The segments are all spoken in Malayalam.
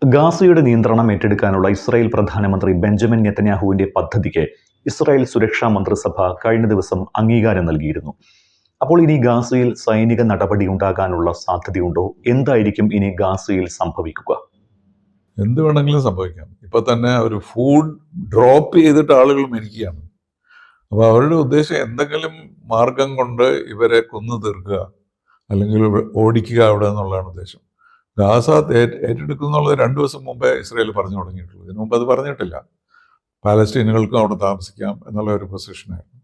ഗാസയുടെ നിയന്ത്രണം ഏറ്റെടുക്കാനുള്ള ഇസ്രായേൽ പ്രധാനമന്ത്രി ബെഞ്ചമിൻ നെതന്യാഹുവിന്റെ പദ്ധതിക്ക് ഇസ്രായേൽ സുരക്ഷാ മന്ത്രിസഭ കഴിഞ്ഞ ദിവസം അംഗീകാരം നൽകിയിരുന്നു. അപ്പോൾ ഇനി ഗാസയിൽ സൈനിക നടപടി ഉണ്ടാകാനുള്ള സാധ്യതയുണ്ടോ? എന്തായിരിക്കും ഇനി ഗാസയിൽ സംഭവിക്കുക? എന്ത് വേണമെങ്കിലും സംഭവിക്കാം. ഇപ്പൊ തന്നെ ഒരു ഫുഡ് ഡ്രോപ്പ് ചെയ്തിട്ട് ആളുകൾ മരിക്കുകയാണ്. അപ്പോൾ അവരുടെ ഉദ്ദേശം എന്തെങ്കിലും മാർഗം കൊണ്ട് ഇവരെ കൊന്നു തീർക്കുക, അല്ലെങ്കിൽ ഓടിക്കുക അവിടെ എന്നുള്ളതാണ് ഉദ്ദേശം. ഗാസ ഏറ്റെടുക്കുന്നുള്ളത് 2 ദിവസം മുമ്പേ ഇസ്രായേൽ പറഞ്ഞു തുടങ്ങിയിട്ടുള്ളൂ. ഇതിനു മുമ്പ് അത് പറഞ്ഞിട്ടില്ല. പാലസ്തീനുകൾക്കും അവിടെ താമസിക്കാം എന്നുള്ള ഒരു പൊസിഷനായിരുന്നു.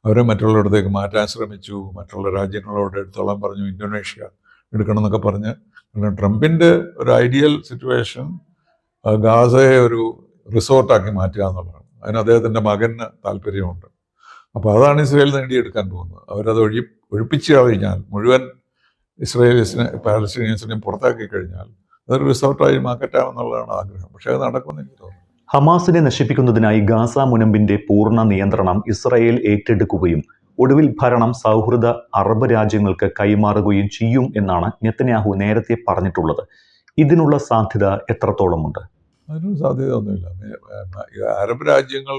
അവരെ മറ്റുള്ളവരിടത്തേക്ക് മാറ്റാൻ ശ്രമിച്ചു. മറ്റുള്ള രാജ്യങ്ങളോട് എടുത്തോളം പറഞ്ഞു, ഇന്തോനേഷ്യ എടുക്കണം എന്നൊക്കെ പറഞ്ഞ്. കാരണം ട്രംപിൻ്റെ ഒരു ഐഡിയൽ സിറ്റുവേഷൻ ഗാസയെ ഒരു റിസോർട്ടാക്കി മാറ്റുക എന്നുള്ളതാണ്. അതിന് അദ്ദേഹത്തിൻ്റെ മകന് താല്പര്യമുണ്ട്. അപ്പോൾ അതാണ് ഇസ്രായേൽ നേടിയെടുക്കാൻ പോകുന്നത്. അവരത് ഒഴിപ്പിച്ച് കഴിഞ്ഞാൽ, മുഴുവൻ പാലസ്തീനിയൻസിനെയും പുറത്താക്കി കഴിഞ്ഞാൽ അതൊരു റിസോർട്ടായി മാറ്റാമെന്നുള്ളതാണ് ആഗ്രഹം. പക്ഷേ അത് നടക്കുമെന്ന് എനിക്ക് തോന്നുന്നു. ഹമാസിനെ നശിപ്പിക്കുന്നതിനായി ഗാസ മുനമ്പിന്റെ പൂർണ്ണ നിയന്ത്രണം ഇസ്രായേൽ ഏറ്റെടുക്കുകയും ഒടുവിൽ ഭരണം സൗഹൃദ അറബ് രാജ്യങ്ങൾക്ക് കൈമാറുകയും ചെയ്യും എന്നാണ് നെതന്യാഹു നേരത്തെ പറഞ്ഞിട്ടുള്ളത്. ഇതിനുള്ള സാധ്യത എത്രത്തോളമുണ്ട്? അതിനും സാധ്യതയൊന്നുമില്ല. അറബ് രാജ്യങ്ങൾ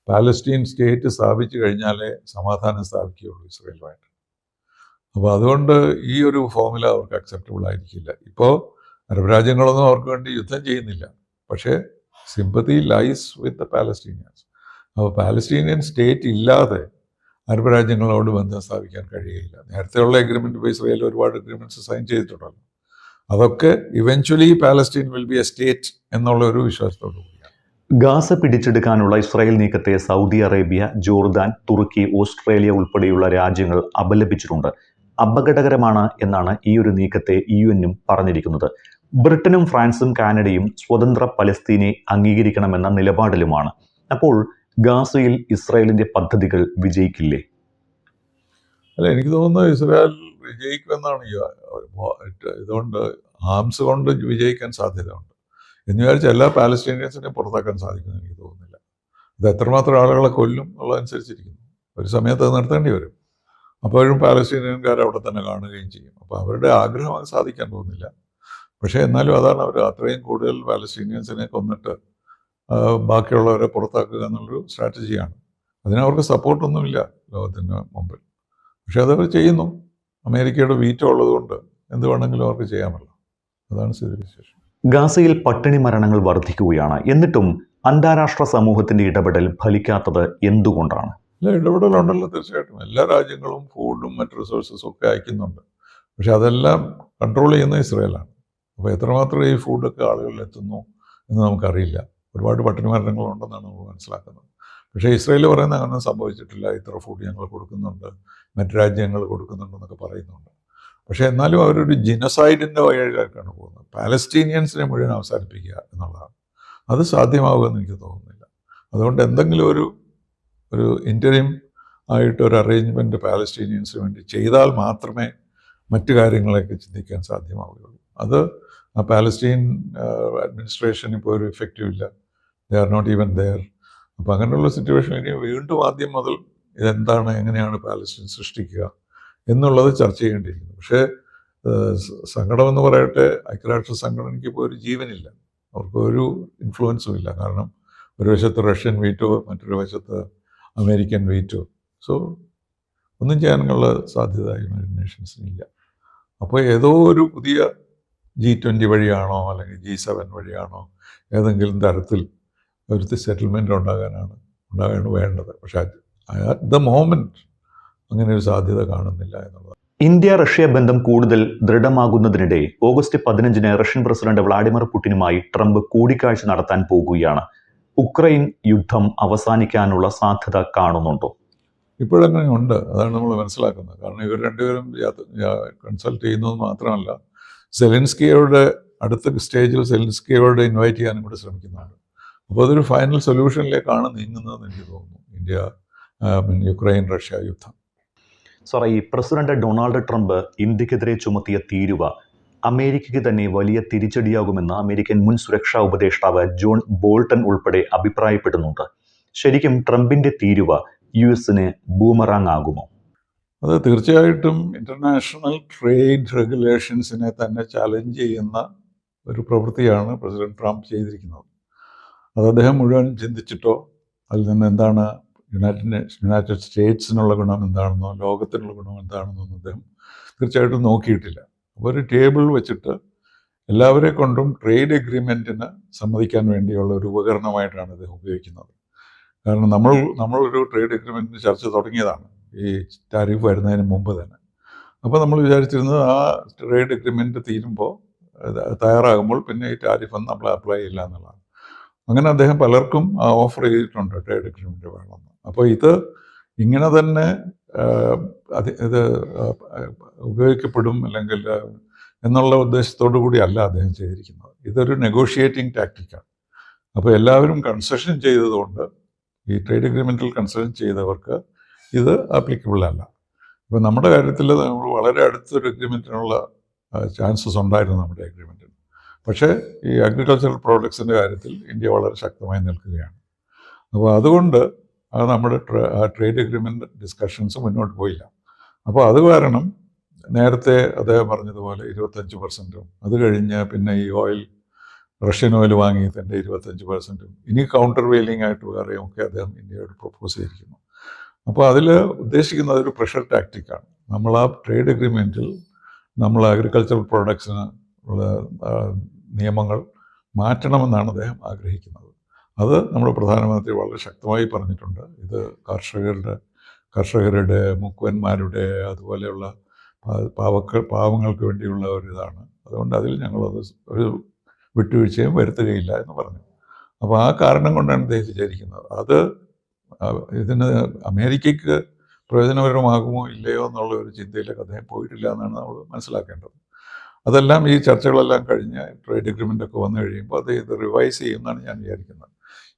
പാലസ്തീൻ സ്റ്റേറ്റ് സ്ഥാപിച്ചു കഴിഞ്ഞാലേ സമാധാനം സ്ഥാപിക്കുകയുള്ളൂ ഇസ്രായേലുമായിട്ട്. അപ്പോൾ അതുകൊണ്ട് ഈ ഒരു ഫോർമുല അവർക്ക് അക്സെപ്റ്റബിൾ ആയിരിക്കില്ല. ഇപ്പോൾ അറബ് രാജ്യങ്ങളൊന്നും അവർക്ക് വേണ്ടി യുദ്ധം ചെയ്യുന്നില്ല. പക്ഷേ sympathy lies with the Palestinians. അപ്പോൾ പാലസ്തീനിയൻ സ്റ്റേറ്റ് ഇല്ലാതെ അറബ് രാജ്യങ്ങളോട് ബന്ധം സ്ഥാപിക്കാൻ കഴിയുകയില്ല. നേരത്തെയുള്ള എഗ്രിമെൻറ്റ് ഇപ്പോൾ ഇസ്രായേൽ ഒരുപാട് എഗ്രിമെൻറ്റ്സ് സൈൻ ചെയ്തിട്ടുണ്ടല്ലോ. അതൊക്കെ eventually Palestine will be a state എന്നുള്ള ഒരു വിശ്വാസത്തോടു കൂടിയാണ്. ഗാസ പിടിച്ചെടുക്കാനുള്ള ഇസ്രായേൽ നീക്കത്തെ Saudi Arabia, Jordan, Turkey, Australia ഉൾപ്പെടെയുള്ള രാജ്യങ്ങൾ അപലപിച്ചിട്ടുണ്ട്. അപകടകരമാണ് എന്നാണ് ഈ ഒരു നീക്കത്തെ UN-ഉം പറഞ്ഞിരിക്കുന്നത്. ബ്രിട്ടനും ഫ്രാൻസും കാനഡയും സ്വതന്ത്ര പലസ്തീനെ അംഗീകരിക്കണമെന്ന നിലപാടിലുമാണ്. അപ്പോൾ ഗാസയിൽ ഇസ്രായേലിന്റെ പദ്ധതികൾ വിജയിക്കില്ലേ? അല്ല, എനിക്ക് തോന്നുന്നത് ഇസ്രായേൽ വിജയിക്കുമെന്നാണ്. ഇതുകൊണ്ട് ആംസ് കൊണ്ട് വിജയിക്കാൻ സാധ്യതയുണ്ട് എന്ന് വിചാരിച്ച് എല്ലാ പാലസ്തീനിയൻസിനെയും പുറത്താക്കാൻ സാധിക്കുമെന്ന് എനിക്ക് തോന്നുന്നില്ല. ഇത് എത്രമാത്രം ആളുകളെ കൊല്ലും എന്നുള്ളതനുസരിച്ചിരിക്കുന്നു. ഒരു സമയത്ത് അത് നിർത്തേണ്ടി വരും. അപ്പോഴും പാലസ്തീനിയൻകാർ അവിടെ തന്നെ കാണുകയും ചെയ്യും. അപ്പോൾ അവരുടെ ആഗ്രഹം അത് സാധിക്കാൻ പോകുന്നില്ല. പക്ഷേ എന്നാലും അതാണ് അവർ അത്രയും കൂടുതൽ പാലസ്തീനിയൻസിനെ കൊന്നിട്ട് ബാക്കിയുള്ളവരെ പുറത്താക്കുക എന്നുള്ളൊരു സ്ട്രാറ്റജിയാണ്. അതിനവർക്ക് സപ്പോർട്ടൊന്നുമില്ല ലോകത്തിന് മുമ്പിൽ. പക്ഷേ അതവർ ചെയ്യുന്നു. അമേരിക്കയുടെ വീറ്റോ ഉള്ളതുകൊണ്ട് എന്ത് വേണമെങ്കിലും അവർക്ക് ചെയ്യാമല്ലോ. അതാണ് സ്ഥിതിവിശേഷം. ഗാസയിൽ പട്ടിണി മരണങ്ങൾ വർദ്ധിക്കുകയാണ്. എന്നിട്ടും അന്താരാഷ്ട്ര സമൂഹത്തിന്റെ ഇടപെടൽ ഫലിക്കാത്തത് എന്തുകൊണ്ടാണ്? അല്ല, ഇടപെടലുണ്ടല്ലോ, തീർച്ചയായിട്ടും. എല്ലാ രാജ്യങ്ങളും ഫുഡും മറ്റ് റിസോഴ്സസും ഒക്കെ അയക്കുന്നുണ്ട്. പക്ഷെ അതെല്ലാം കൺട്രോൾ ചെയ്യുന്ന ഇസ്രായേലാണ്. അപ്പോൾ എത്രമാത്രം ഈ ഫുഡൊക്കെ ആളുകളിൽ എത്തുന്നു എന്ന് നമുക്കറിയില്ല. ഒരുപാട് പട്ടിണി മരണങ്ങളുണ്ടെന്നാണ് നമ്മൾ മനസ്സിലാക്കുന്നത്. പക്ഷേ ഇസ്രായേൽ പറയുന്നത് അങ്ങനെ സംഭവിച്ചിട്ടില്ല. ഇത്ര ഫുഡ് ഞങ്ങൾ കൊടുക്കുന്നുണ്ട്, മറ്റ് രാജ്യങ്ങൾ കൊടുക്കുന്നുണ്ടെന്നൊക്കെ പറയുന്നുണ്ട്. പക്ഷേ എന്നാലും അവരൊരു ജിനോസൈഡിൻ്റെ വഴിയിലേക്കാണ് പോകുന്നത്. പാലസ്തീനിയൻസിനെ മുഴുവൻ അവസാനിപ്പിക്കുക എന്നുള്ളതാണ്. അത് സാധ്യമാകുമെന്ന് എനിക്ക് തോന്നുന്നില്ല. അതുകൊണ്ട് എന്തെങ്കിലും ഒരു ഇൻ്ററിം ആയിട്ടൊരു അറേഞ്ച്മെൻറ്റ് പാലസ്തീനിയൻസിന് വേണ്ടി ചെയ്താൽ മാത്രമേ മറ്റു കാര്യങ്ങളൊക്കെ ചിന്തിക്കാൻ സാധ്യമാവുകയുള്ളൂ. അത് ആ പാലസ്തീൻ അഡ്മിനിസ്ട്രേഷൻ ഇപ്പോൾ ഒരു ഇഫക്റ്റീവ് ഇല്ല. They are not even there. അപ്പോൾ അങ്ങനെയുള്ള സിറ്റുവേഷൻ ഇനി വീണ്ടും ആദ്യം മുതൽ ഇതെന്താണ്, എങ്ങനെയാണ് പാലസ്തീൻ സൃഷ്ടിക്കുക എന്നുള്ളത് ചർച്ച ചെയ്യേണ്ടിയിരിക്കുന്നു. പക്ഷേ സങ്കടമെന്ന് പറയട്ടെ, ഐക്യരാഷ്ട്ര സംഘടനയ്ക്ക് ഇപ്പോൾ ഒരു ജീവനില്ല. അവർക്കൊരു ഇൻഫ്ലുവൻസും ഇല്ല. കാരണം ഒരു വശത്ത് റഷ്യൻ വീറ്റോ, മറ്റൊരു വശത്ത് അമേരിക്കൻ വീറ്റോ. സോ ഒന്നും ചെയ്യാനുള്ള സാധ്യത യുണൈറ്റഡ് നേഷൻസിനില്ല. അപ്പോൾ ഏതോ ഒരു പുതിയ G20 വഴിയാണോ അല്ലെങ്കിൽ G7 വഴിയാണോ ഏതെങ്കിലും തരത്തിൽ ഒരു സെറ്റിൽമെൻറ്റ് ഉണ്ടാകാനാണ് വേണ്ടത്. പക്ഷേ അറ്റ് ദ മോമെൻറ്റ് അങ്ങനെ ഒരു സാധ്യത കാണുന്നില്ല എന്നുള്ളത്. ഇന്ത്യ റഷ്യ ബന്ധം കൂടുതൽ ദൃഢമാകുന്നതിനിടെ ഓഗസ്റ്റ് 15 റഷ്യൻ പ്രസിഡന്റ് വ്ളാഡിമിർ പുടിനുമായി ട്രംപ് കൂടിക്കാഴ്ച നടത്താൻ പോകുകയാണ്. ഉക്രൈൻ യുദ്ധം അവസാനിക്കാനുള്ള സാധ്യത കാണുന്നുണ്ടോ? ഇപ്പോഴങ്ങനെ ഉണ്ട്. അതാണ് നമ്മൾ മനസ്സിലാക്കുന്നത്. കാരണം ഇവർ രണ്ടുപേരും കൺസൾട്ട് ചെയ്യുന്നത് മാത്രമല്ല, സെലൻസ്കിയുടെ അടുത്ത സ്റ്റേജിൽ സെലൻസ്കിയോട് ഇൻവൈറ്റ് ചെയ്യാനും കൂടെ ശ്രമിക്കുന്നുണ്ട്. അപ്പോൾ അതൊരു ഫൈനൽ സൊല്യൂഷനിലേക്കാണ് നീങ്ങുന്നതെന്ന് എനിക്ക് തോന്നുന്നു. യുക്രൈൻ റഷ്യ യുദ്ധം. സാറേ, ഈ പ്രസിഡന്റ് ഡൊണാൾഡ് ട്രംപ് ഇന്ത്യക്കെതിരെ ചുമത്തിയ തീരുവ അമേരിക്കയ്ക്ക് തന്നെ വലിയ തിരിച്ചടിയാകുമെന്ന് അമേരിക്കൻ മുൻ സുരക്ഷാ ഉപദേഷ്ടാവ് ജോൺ ബോൾട്ടൺ ഉൾപ്പെടെ അഭിപ്രായപ്പെടുന്നുണ്ട്. ശരിക്കും ട്രംപിന്റെ തീരുവ US-ന് ബൂമറാങ് ആകുമോ? അത് തീർച്ചയായിട്ടും ഇൻ്റർനാഷണൽ ട്രേഡ് റെഗുലേഷൻസിനെ തന്നെ ചാലഞ്ച് ചെയ്യുന്ന ഒരു പ്രവൃത്തിയാണ് പ്രസിഡന്റ് ട്രംപ് ചെയ്തിരിക്കുന്നത്. അത് അദ്ദേഹം മുഴുവനും ചിന്തിച്ചിട്ടോ അതിൽ നിന്ന് എന്താണ് യുണൈറ്റഡ് സ്റ്റേറ്റ്സിനുള്ള ഗുണം എന്താണെന്നോ ലോകത്തിനുള്ള ഗുണം എന്താണെന്നോ അദ്ദേഹം തീർച്ചയായിട്ടും നോക്കിയിട്ടില്ല. അപ്പോൾ ഒരു ടേബിൾ വെച്ചിട്ട് എല്ലാവരെ കൊണ്ടും ട്രേഡ് എഗ്രിമെൻറ്റിന് സമ്മതിക്കാൻ വേണ്ടിയുള്ള ഒരു ഉപകരണമായിട്ടാണ് അദ്ദേഹം ഉപയോഗിക്കുന്നത്. കാരണം നമ്മളൊരു ട്രേഡ് എഗ്രിമെൻറ്റിന് ചർച്ച തുടങ്ങിയതാണ് ഈ ടാരിഫ് വരുന്നതിന് മുമ്പ് തന്നെ. അപ്പോൾ നമ്മൾ വിചാരിച്ചിരുന്നത് ആ ട്രേഡ് എഗ്രിമെൻറ്റ് തീരുമ്പോൾ തയ്യാറാകുമ്പോൾ പിന്നെ ഈ ടാരിഫ് ഒന്നും നമ്മൾ അപ്ലൈ ചെയ്യില്ല എന്നുള്ളതാണ്. അങ്ങനെ അദ്ദേഹം പലർക്കും ഓഫർ ചെയ്തിട്ടുണ്ട് ട്രേഡ് എഗ്രിമെൻറ്റ് വേണമെന്ന്. അപ്പോൾ ഇത് ഇങ്ങനെ തന്നെ ഇത് ഉപയോഗിക്കപ്പെടും അല്ലെങ്കിൽ എന്നുള്ള ഉദ്ദേശത്തോടു കൂടിയല്ല അദ്ദേഹം ചെയ്തിരിക്കുന്നത്. ഇതൊരു നെഗോഷിയേറ്റിംഗ് ടാക്റ്റിക്കാണ്. അപ്പോൾ എല്ലാവരും കൺസെഷൻ ചെയ്തതുകൊണ്ട് ഈ ട്രേഡ് എഗ്രിമെൻറ്റിൽ കൺസെഷൻ ചെയ്തവർക്ക് ഇത് ആപ്ലിക്കബിൾ അല്ല. ഇപ്പോൾ നമ്മുടെ കാര്യത്തിൽ നമ്മൾ വളരെ അടുത്തൊരു എഗ്രിമെൻറ്റിനുള്ള ചാൻസസ് ഉണ്ടായിരുന്നു നമ്മുടെ എഗ്രിമെൻറ്റിൽ. പക്ഷേ ഈ അഗ്രികൾച്ചറൽ പ്രോഡക്ട്സിൻ്റെ കാര്യത്തിൽ ഇന്ത്യ വളരെ ശക്തമായി നിൽക്കുകയാണ്. അപ്പോൾ അതുകൊണ്ട് നമ്മുടെ ട്രേഡ് എഗ്രിമെൻറ്റ് ഡിസ്കഷൻസ് മുന്നോട്ട് പോയില്ല. അപ്പോൾ അത് കാരണം നേരത്തെ അദ്ദേഹം പറഞ്ഞതുപോലെ 25%, അത് കഴിഞ്ഞ് പിന്നെ ഈ റഷ്യൻ ഓയിൽ വാങ്ങിയതിൻ്റെ 25%, ഇനി കൗണ്ടർ വെയിലിംഗ് ആയിട്ട് വേറെയും ഒക്കെ അദ്ദേഹം ഇന്ത്യയോട് പ്രപ്പോസ് ചെയ്തിരിക്കുന്നു. അപ്പോൾ അതിൽ ഉദ്ദേശിക്കുന്നത് ഒരു പ്രഷർ ടാക്റ്റിക്കാണ്. നമ്മൾ ആ ട്രേഡ് എഗ്രിമെൻറ്റിൽ നമ്മൾ അഗ്രികൾച്ചറൽ പ്രോഡക്ട്സിന് ഉള്ള നിയമങ്ങൾ മാറ്റണമെന്നാണ് അദ്ദേഹം ആഗ്രഹിക്കുന്നത്. അത് നമ്മുടെ പ്രധാനമന്ത്രി വളരെ ശക്തമായി പറഞ്ഞിട്ടുണ്ട്. ഇത് കർഷകരുടെ മുക്കുവന്മാരുടെ അതുപോലെയുള്ള പാവങ്ങൾക്ക് വേണ്ടിയുള്ള ഒരിതാണ്. അതുകൊണ്ട് അതിൽ ഞങ്ങളത് ഒരു വിട്ടുവീഴ്ചയും വരുത്തുകയില്ല എന്ന് പറഞ്ഞു. അപ്പോൾ ആ കാരണം കൊണ്ടാണ് അദ്ദേഹം വിചാരിക്കുന്നത് അത് ഇതിന് അമേരിക്കയ്ക്ക് പ്രയോജനകരമാകുമോ ഇല്ലയോ എന്നുള്ള ഒരു ചിന്തയിലേക്ക് അദ്ദേഹം പോയിട്ടില്ല എന്നാണ് നമ്മൾ മനസ്സിലാക്കേണ്ടത്. അതെല്ലാം ഈ ചർച്ചകളെല്ലാം കഴിഞ്ഞ് ട്രേഡ് എഗ്രിമെൻ്റ് ഒക്കെ വന്നു കഴിയുമ്പോൾ അത് ഇത് റിവൈസ് ചെയ്യുമെന്നാണ് ഞാൻ വിചാരിക്കുന്നത്.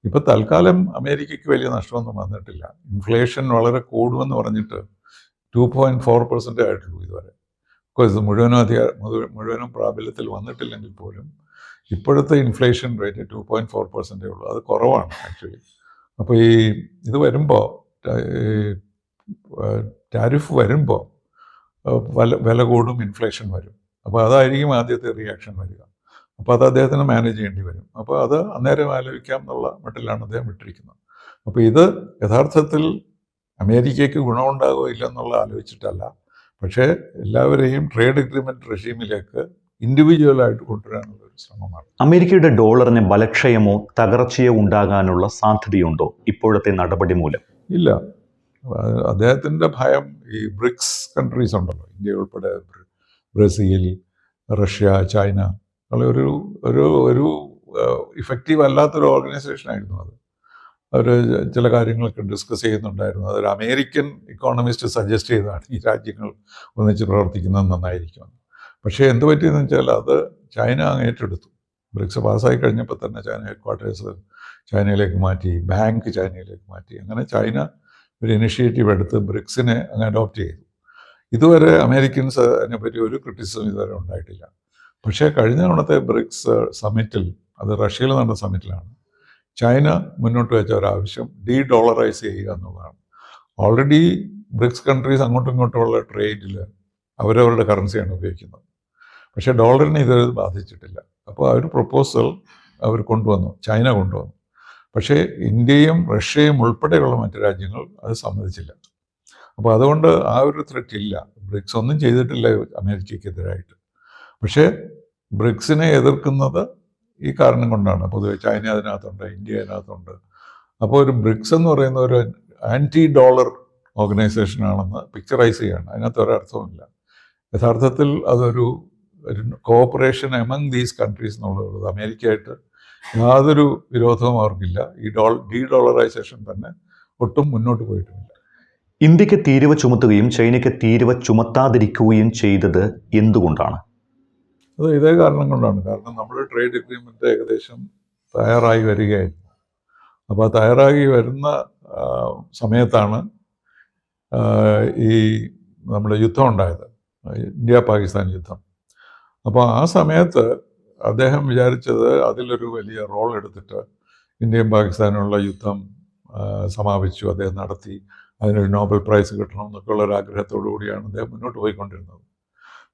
ഇപ്പോൾ തൽക്കാലം അമേരിക്കയ്ക്ക് വലിയ നഷ്ടമൊന്നും വന്നിട്ടില്ല. ഇൻഫ്ലേഷൻ വളരെ കൂടുമെന്ന് പറഞ്ഞിട്ട് 2.4% ആയിട്ടുള്ളൂ ഇതുവരെ. ബിക്കോസ് മുഴുവനും പ്രാബല്യത്തിൽ വന്നിട്ടില്ലെങ്കിൽ പോലും ഇപ്പോഴത്തെ ഇൻഫ്ലേഷൻ റേറ്റ് 2.4% ഉള്ളൂ. അത് കുറവാണ് ആക്ച്വലി. അപ്പോൾ ഇത് വരുമ്പോൾ ടാരിഫ് വരുമ്പോൾ വില കൂടും, ഇൻഫ്ലേഷൻ വരും. അപ്പോൾ അതായിരിക്കും ആദ്യത്തെ റിയാക്ഷൻ വരിക. അപ്പോൾ അത് അദ്ദേഹത്തിന് മാനേജ് ചെയ്യേണ്ടി വരും. അപ്പോൾ അത് അന്നേരം ആലോചിക്കാം എന്നുള്ള മട്ടിലാണ് അദ്ദേഹം വിട്ടിരിക്കുന്നത്. അപ്പോൾ ഇത് യഥാർത്ഥത്തിൽ അമേരിക്കയ്ക്ക് ഗുണമുണ്ടാകുമോ ഇല്ലെന്നുള്ള ആലോചിച്ചിട്ടല്ല, പക്ഷേ എല്ലാവരെയും ട്രേഡ് എഗ്രിമെൻറ്റ് റെഷീമിലേക്ക് ഇൻഡിവിജ്വലായിട്ട് കൊണ്ടുവരാനുള്ള ഒരു ശ്രമമാണ്. അമേരിക്കയുടെ ഡോളറിന് ബലക്ഷയമോ തകർച്ചയോ ഉണ്ടാകാനുള്ള സാധ്യതയുണ്ടോ ഇപ്പോഴത്തെ നടപടി മൂലം? ഇല്ല. അദ്ദേഹത്തിൻ്റെ ഭയം ഈ ബ്രിക്സ് കൺട്രീസ് ഉണ്ടല്ലോ, ഇന്ത്യ ഉൾപ്പെടെ ബ്രസീൽ, റഷ്യ, ചൈന, ഒരു ഇഫക്റ്റീവ് അല്ലാത്തൊരു ഓർഗനൈസേഷനായിരുന്നു അത്. അവർ ചില കാര്യങ്ങളൊക്കെ ഡിസ്കസ് ചെയ്യുന്നുണ്ടായിരുന്നു. അതൊരു അമേരിക്കൻ ഇക്കോണമിസ്റ്റ് സജസ്റ്റ് ചെയ്തതാണ് ഈ രാജ്യങ്ങൾ ഒന്നിച്ച് പ്രവർത്തിക്കുന്നത് നന്നായിരിക്കും. പക്ഷേ എന്ത് പറ്റിയെന്ന് വെച്ചാൽ അത് ചൈന അങ്ങ് ഏറ്റെടുത്തു. ബ്രിക്സ് പാസ്സായി കഴിഞ്ഞപ്പോൾ തന്നെ ചൈന ഹെഡ്ക്വാർട്ടേഴ്സ് ചൈനയിലേക്ക് മാറ്റി, ബാങ്ക് ചൈനയിലേക്ക് മാറ്റി. അങ്ങനെ ചൈന ഒരു ഇനിഷ്യേറ്റീവ് എടുത്ത് ബ്രിക്സിനെ അങ്ങ് അഡോപ്റ്റ് ചെയ്തു. ഇതുവരെ അമേരിക്കൻസ് അതിനെപ്പറ്റി ഒരു ക്രിറ്റിസിസം ഇതുവരെ ഉണ്ടായിട്ടില്ല. പക്ഷേ കഴിഞ്ഞ തവണത്തെ ബ്രിക്സ് സമ്മിറ്റിൽ, അത് റഷ്യയിൽ നടന്ന സമ്മിറ്റിലാണ്, ചൈന മുന്നോട്ട് വെച്ച ഒരാവശ്യം ഡോളറൈസ് ചെയ്യുക എന്നുള്ളതാണ്. ഓൾറെഡി ബ്രിക്സ് കൺട്രീസ് അങ്ങോട്ടും ഇങ്ങോട്ടുമുള്ള ട്രേഡിൽ അവരവരുടെ കറൻസിയാണ് ഉപയോഗിക്കുന്നത്. പക്ഷേ ഡോളറിനെ ഇതുവരെ ബാധിച്ചിട്ടില്ല. അപ്പോൾ ആ ഒരു പ്രപ്പോസൽ അവർ കൊണ്ടുവന്നു, ചൈന കൊണ്ടുവന്നു. പക്ഷേ ഇന്ത്യയും റഷ്യയും ഉൾപ്പെടെയുള്ള മറ്റു രാജ്യങ്ങൾ അത് സമ്മതിച്ചില്ല. അപ്പോൾ അതുകൊണ്ട് ആ ഒരു ത്രെറ്റ് ഇല്ല. ബ്രിക്സ് ഒന്നും ചെയ്തിട്ടില്ല അമേരിക്കയ്ക്കെതിരായിട്ട്. പക്ഷേ ബ്രിക്സിനെ എതിർക്കുന്നത് ഈ കാരണം കൊണ്ടാണ്. പൊതുവെ ചൈന അതിനകത്തുണ്ട്, ഇന്ത്യ അതിനകത്തുണ്ട്. അപ്പോൾ ഒരു ബ്രിക്സ് എന്ന് പറയുന്ന ഒരു ആൻറ്റി ഡോളർ ഓർഗനൈസേഷനാണെന്ന് പിക്ചറൈസ് ചെയ്യാണ്. അതിനകത്ത് ഒരർത്ഥവുമില്ല. യഥാർത്ഥത്തിൽ അതൊരു കോഓപ്പറേഷൻ എമംഗ് ദീസ് കൺട്രീസ് എന്നുള്ളത്. അമേരിക്കയായിട്ട് യാതൊരു വിരോധവും അവർക്കില്ല. ഈ ഡോളറൈസേഷൻ തന്നെ ഒട്ടും മുന്നോട്ട് പോയിട്ടുമില്ല. ഇന്ത്യക്ക് തീരുവ ചുമത്തുകയും ചൈനയ്ക്ക് തീരുവ ചുമത്താതിരിക്കുകയും ചെയ്തത് എന്തുകൊണ്ടാണ്? അത് ഇതേ കാരണം കൊണ്ടാണ്. കാരണം നമ്മൾ ട്രേഡ് എഗ്രിമെൻ്റ് ഏകദേശം തയ്യാറായി വരികയായിരുന്നു. അപ്പോൾ തയ്യാറായി വരുന്ന സമയത്താണ് ഈ നമ്മുടെ യുദ്ധം ഉണ്ടായത്, ഇന്ത്യ പാകിസ്ഥാൻ യുദ്ധം. അപ്പോൾ ആ സമയത്ത് അദ്ദേഹം വിചാരിച്ചത് അതിലൊരു വലിയ റോൾ എടുത്തിട്ട് ഇന്ത്യയും പാകിസ്ഥാനുള്ള യുദ്ധം സമാപിച്ചു, അദ്ദേഹം നടത്തി, അതിനൊരു നോബൽ പ്രൈസ് കിട്ടണം എന്നൊക്കെയുള്ള ഒരു ആഗ്രഹത്തോടു കൂടിയാണ് അദ്ദേഹം മുന്നോട്ട് പോയിക്കൊണ്ടിരുന്നത്.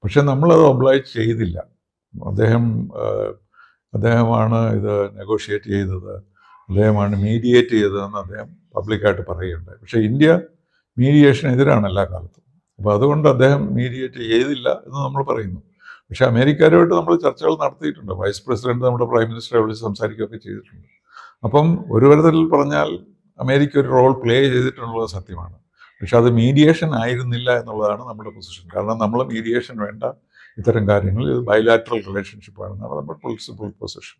പക്ഷെ നമ്മളത് ഒബ്ലൈജ് ചെയ്തില്ല. അദ്ദേഹം അദ്ദേഹമാണ് ഇത് നെഗോഷിയേറ്റ് ചെയ്തത്, അദ്ദേഹമാണ് മീഡിയേറ്റ് ചെയ്തതെന്ന് അദ്ദേഹം പബ്ലിക്കായിട്ട് പറയുകയുണ്ടായി. പക്ഷേ ഇന്ത്യ മീഡിയേഷനെതിരാണ് എല്ലാ കാലത്തും. അപ്പോൾ അതുകൊണ്ട് അദ്ദേഹം മീഡിയേറ്റ് ചെയ്തില്ല എന്ന് നമ്മൾ പറയുന്നു. പക്ഷേ അമേരിക്കരുമായിട്ട് നമ്മൾ ചർച്ചകൾ നടത്തിയിട്ടുണ്ട്. വൈസ് പ്രസിഡന്റ് നമ്മുടെ പ്രൈം മിനിസ്റ്ററെ വിളിച്ച് സംസാരിക്കുകയൊക്കെ ചെയ്തിട്ടുണ്ട്. അപ്പം ഒരു തരത്തിൽ പറഞ്ഞാൽ അമേരിക്ക ഒരു റോൾ പ്ലേ ചെയ്തിട്ടുള്ളത് സത്യമാണ്. പക്ഷെ അത് മീഡിയേഷൻ ആയിരുന്നില്ല എന്നുള്ളതാണ് നമ്മുടെ പൊസിഷൻ. കാരണം നമ്മൾ മീഡിയേഷൻ വേണ്ട ഇത്തരം കാര്യങ്ങൾ, ഇത് ബൈലാറ്ററൽ റിലേഷൻഷിപ്പാണെന്നാണ് നമ്മുടെ പ്രിൻസിപ്പൽ പൊസിഷൻ.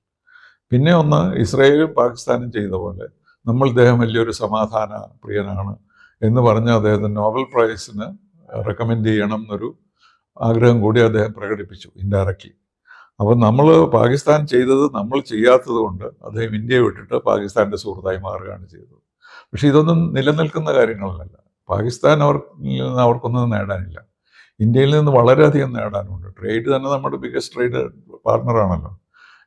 പിന്നെ ഒന്ന്, ഇസ്രായേലും പാകിസ്ഥാനും ചെയ്ത പോലെ നമ്മൾ ഇദ്ദേഹം വലിയൊരു സമാധാന പ്രിയനാണ് എന്ന് പറഞ്ഞ് അദ്ദേഹത്തിന് നോബൽ പ്രൈസിന് റെക്കമെൻഡ് ചെയ്യണം എന്നൊരു ആഗ്രഹം കൂടി അദ്ദേഹം പ്രകടിപ്പിച്ചു ഇൻഡയറക്റ്റ്ലി. അപ്പം നമ്മൾ പാകിസ്ഥാൻ ചെയ്തത് നമ്മൾ ചെയ്യാത്തത് കൊണ്ട് അദ്ദേഹം ഇന്ത്യയെ വിട്ടിട്ട് പാകിസ്ഥാൻ്റെ സുഹൃത്തായി മാറുകയാണ് ചെയ്തത്. പക്ഷെ ഇതൊന്നും നിലനിൽക്കുന്ന കാര്യങ്ങളല്ല. പാകിസ്ഥാൻ അവർക്കൊന്നും നേടാനില്ല. ഇന്ത്യയിൽ നിന്ന് വളരെയധികം നേടാനുണ്ട്. ട്രേഡ് തന്നെ നമ്മുടെ ബിഗസ്റ്റ് ട്രേഡ് പാർട്ണറാണല്ലോ.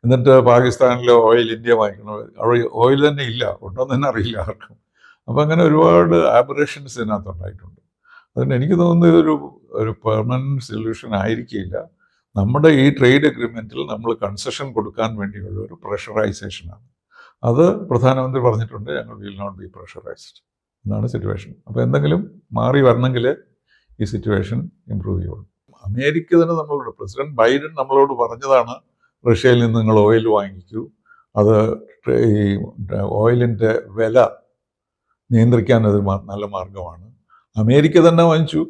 എന്നിട്ട് പാകിസ്ഥാനിലെ ഓയിൽ ഇന്ത്യ വാങ്ങിക്കണം, അവിടെ ഓയിൽ തന്നെ ഇല്ല, ഉണ്ടോന്ന് തന്നെ അറിയില്ല ആർക്കും. അപ്പം അങ്ങനെ ഒരുപാട് ആബറേഷൻസ് ഇതിനകത്തുണ്ടായിട്ടുണ്ട്. അതുകൊണ്ട് എനിക്ക് തോന്നുന്നത് ഒരു പെർമനൻറ്റ് സൊല്യൂഷൻ ആയിരിക്കില്ല. നമ്മുടെ ഈ ട്രേഡ് അഗ്രിമെൻറ്റിൽ നമ്മൾ കൺസെഷൻ കൊടുക്കാൻ വേണ്ടിയുള്ള ഒരു പ്രഷറൈസേഷനാണ്. അത് പ്രധാനമന്ത്രി പറഞ്ഞിട്ടുണ്ട്, ഞങ്ങൾ വിൽ നോട്ട് ബി പ്രഷറൈസ്ഡ് എന്നാണ് സിറ്റുവേഷൻ. അപ്പോൾ എന്തെങ്കിലും മാറി വരണമെങ്കിൽ ഈ സിറ്റുവേഷൻ ഇമ്പ്രൂവ് ചെയ്യുള്ളൂ. അമേരിക്ക തന്നെ നമ്മളോട്, പ്രസിഡന്റ് ബൈഡൻ നമ്മളോട് പറഞ്ഞതാണ്, റഷ്യയിൽ നിന്ന് നിങ്ങൾ ഓയിൽ വാങ്ങിക്കൂ, അത് ഈ ഓയിലിൻ്റെ വില നിയന്ത്രിക്കാൻ അത് നല്ല മാർഗമാണ്. അമേരിക്ക തന്നെ വാങ്ങിച്ചു,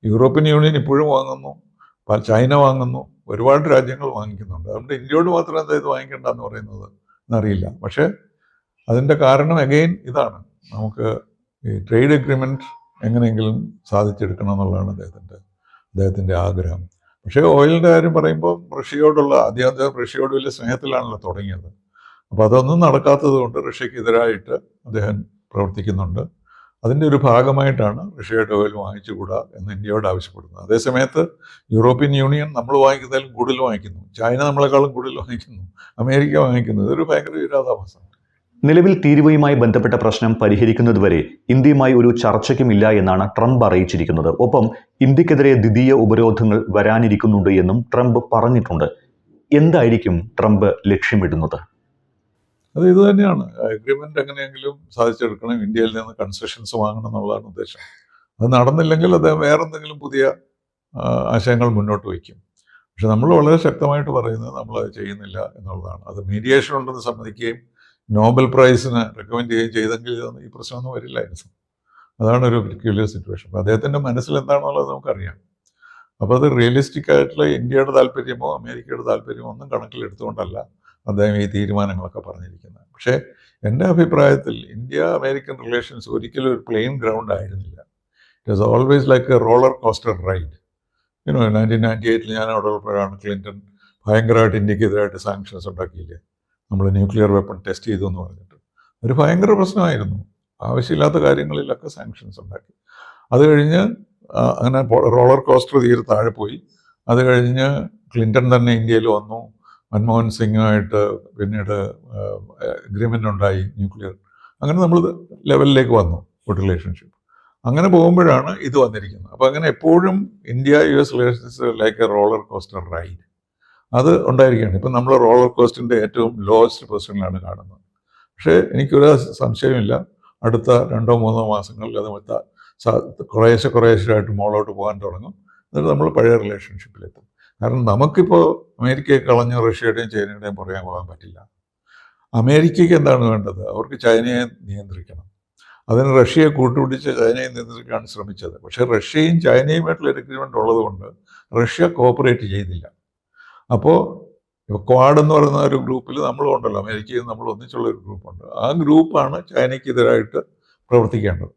യൂറോപ്യൻ യൂണിയൻ ഇപ്പോഴും വാങ്ങുന്നു, ചൈന വാങ്ങുന്നു, ഒരുപാട് രാജ്യങ്ങൾ വാങ്ങിക്കുന്നുണ്ട്. അതുകൊണ്ട് ഇന്ത്യയോട് മാത്രം എന്താ ഇത് വാങ്ങിക്കേണ്ടെന്ന് പറയുന്നത് എന്നറിയില്ല. പക്ഷേ അതിൻ്റെ കാരണം അഗെയിൻ ഇതാണ്, നമുക്ക് ഈ ട്രേഡ് അഗ്രിമെൻറ്റ് എങ്ങനെയെങ്കിലും സാധിച്ചെടുക്കണം എന്നുള്ളതാണ് അദ്ദേഹത്തിൻ്റെ ആഗ്രഹം. പക്ഷേ ഓയിലിൻ്റെ കാര്യം പറയുമ്പോൾ റഷ്യയോടുള്ള അദ്ദേഹം റഷ്യയോട് വലിയ സ്നേഹത്തിലാണല്ലോ തുടങ്ങിയത്. അപ്പോൾ അതൊന്നും നടക്കാത്തത് കൊണ്ട് റഷ്യക്കെതിരായിട്ട് അദ്ദേഹം പ്രവർത്തിക്കുന്നുണ്ട്. അതിൻ്റെ ഒരു ഭാഗമായിട്ടാണ് റഷ്യയുടെ ഓയിൽ വാങ്ങിച്ചുകൂടാ എന്ന് ഇന്ത്യയോട് ആവശ്യപ്പെടുന്നത്. അതേസമയത്ത് യൂറോപ്യൻ യൂണിയൻ നമ്മൾ വാങ്ങിക്കുന്നതിലും കൂടുതൽ വാങ്ങിക്കുന്നു, ചൈന നമ്മളെക്കാളും കൂടുതൽ വാങ്ങിക്കുന്നു, അമേരിക്ക വാങ്ങിക്കുന്നു. ഇതൊരു ഭയങ്കര വിരോധാഭാസമാണ്. നിലവിൽ തീരുവയുമായി ബന്ധപ്പെട്ട പ്രശ്നം പരിഹരിക്കുന്നതുവരെ ഇന്ത്യയുമായി ഒരു ചർച്ചയ്ക്കുമില്ല എന്നാണ് ട്രംപ് അറിയിച്ചിരിക്കുന്നത്. ഒപ്പം ഇന്ത്യക്കെതിരെ ദ്വിതീയ ഉപരോധങ്ങൾ വരാനിരിക്കുന്നുണ്ട് എന്നും ട്രംപ് പറഞ്ഞിട്ടുണ്ട്. എന്തായിരിക്കും ട്രംപ് ലക്ഷ്യമിടുന്നത്? അത് ഇത് തന്നെയാണ്, അഗ്രിമെൻ്റ് എങ്ങനെയെങ്കിലും സാധിച്ചെടുക്കണം, ഇന്ത്യയിൽ നിന്ന് കൺസെഷൻസ് വാങ്ങണം എന്നുള്ളതാണ് ഉദ്ദേശം. അത് നടന്നില്ലെങ്കിൽ അദ്ദേഹം വേറെന്തെങ്കിലും പുതിയ ആശയങ്ങൾ മുന്നോട്ട് വയ്ക്കും. പക്ഷെ നമ്മൾ വളരെ ശക്തമായിട്ട് പറയുന്നത് നമ്മളത് ചെയ്യുന്നില്ല എന്നുള്ളതാണ്. അത് മീഡിയേഷൻ ഉണ്ടെന്ന് സമ്മതിക്കുകയും നോബൽ പ്രൈസിന് റെക്കമെൻഡ് ചെയ്യുകയും ചെയ്തെങ്കിൽ ഈ പ്രശ്നമൊന്നും വരില്ലായിരുന്നു. അതാണ് ഒരു പെക്യുലർ സിറ്റുവേഷൻ. അപ്പോൾ അദ്ദേഹത്തിൻ്റെ മനസ്സിൽ എന്താണെന്നുള്ളത് നമുക്കറിയാം. അപ്പോൾ അത് റിയലിസ്റ്റിക് ആയിട്ടുള്ള ഇന്ത്യയുടെ താല്പര്യമോ അമേരിക്കയുടെ താല്പര്യമോ ഒന്നും കണക്കിലെടുത്തുകൊണ്ടല്ല അദ്ദേഹം ഈ തീരുമാനങ്ങളൊക്കെ പറഞ്ഞിരിക്കുന്നത്. പക്ഷേ എൻ്റെ അഭിപ്രായത്തിൽ ഇന്ത്യ അമേരിക്കൻ റിലേഷൻസ് ഒരിക്കലും ഒരു പ്ലെയിൻ ഗ്രൗണ്ട് ആയിരുന്നില്ല. It was always like A roller coaster ride. 1998 ഞാൻ അവിടെ ഉള്ളപ്പോഴാണ് ക്ലിൻ്റൺ ഭയങ്കരമായിട്ട് ഇന്ത്യക്കെതിരായിട്ട് സാങ്ഷൻസ് ഉണ്ടാക്കിയില്ലേ, നമ്മൾ ന്യൂക്ലിയർ വെപ്പൺ ടെസ്റ്റ് ചെയ്തു എന്ന് പറഞ്ഞിട്ട്. ഒരു ഭയങ്കര പ്രശ്നമായിരുന്നു. ആവശ്യമില്ലാത്ത കാര്യങ്ങളിലൊക്കെ സാങ്ഷൻസ് ഉണ്ടാക്കി. അത് കഴിഞ്ഞ് അങ്ങനെ റോളർ കോസ്റ്റർ തീരെ താഴെ പോയി. അത് കഴിഞ്ഞ് ക്ലിൻ്റൺ തന്നെ ഇന്ത്യയിൽ വന്നു, മൻമോഹൻ സിംഗുമായിട്ട് പിന്നീട് അഗ്രിമെൻ്റ് ഉണ്ടായി ന്യൂക്ലിയർ. അങ്ങനെ നമ്മൾ ലെവലിലേക്ക് വന്നു ഗുഡ് റിലേഷൻഷിപ്പ്. അങ്ങനെ പോകുമ്പോഴാണ് ഇത് വന്നിരിക്കുന്നത്. അപ്പോൾ അങ്ങനെ എപ്പോഴും India US relations like A roller coaster ride അത് ഉണ്ടായിരിക്കുകയാണ്. ഇപ്പം നമ്മൾ റോളർ കോസ്റ്റിൻ്റെ ഏറ്റവും ലോവസ്റ്റ് പൊസിഷനിലാണ് കാണുന്നത്. പക്ഷേ എനിക്കൊരു സംശയമില്ല, അടുത്ത 2-3 മാസങ്ങളിൽ അത് കുറേശ്ശായിട്ട് മോളോട്ട് പോകാൻ തുടങ്ങും. എന്നിട്ട് നമ്മൾ പഴയ റിലേഷൻഷിപ്പിലെത്തും. കാരണം നമുക്കിപ്പോൾ അമേരിക്കയെ കളഞ്ഞ് റഷ്യയുടെയും ചൈനയുടെയും പുറകെ പോകാൻ പറ്റില്ല. അമേരിക്കയ്ക്ക് എന്താണ് വേണ്ടത്? അവർക്ക് ചൈനയെ നിയന്ത്രിക്കണം. അതിന് റഷ്യയെ കൂട്ടുപിടിച്ച് ചൈനയെ നിയന്ത്രിക്കാൻ ശ്രമിച്ചത്. പക്ഷേ റഷ്യയും ചൈനയുമായിട്ടുള്ള എഗ്രിമെൻ്റ് ഉള്ളതുകൊണ്ട് റഷ്യ കോപ്പറേറ്റ് ചെയ്തില്ല. അപ്പോൾ ക്വാഡ് എന്ന് പറയുന്ന ഒരു ഗ്രൂപ്പിൽ നമ്മളും ഉണ്ടല്ലോ, അമേരിക്കയിൽ നമ്മൾ ഒന്നിച്ചുള്ള ഒരു ഗ്രൂപ്പുണ്ട്. ആ ഗ്രൂപ്പാണ് ചൈനയ്ക്കെതിരായിട്ട് പ്രവർത്തിക്കേണ്ടത്.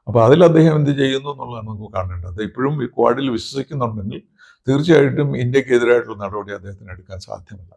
അപ്പോൾ അതിൽ അദ്ദേഹം എന്ത് ചെയ്യുന്നു എന്നുള്ളതാണ് നമുക്ക് കാണേണ്ടത്. ഇപ്പോഴും ഈ ക്വാഡിൽ വിശ്വസിക്കുന്നുണ്ടെങ്കിൽ തീർച്ചയായിട്ടും ഇന്ത്യക്കെതിരായിട്ടുള്ള നടപടി അദ്ദേഹത്തിന് എടുക്കാൻ സാധ്യമല്ല.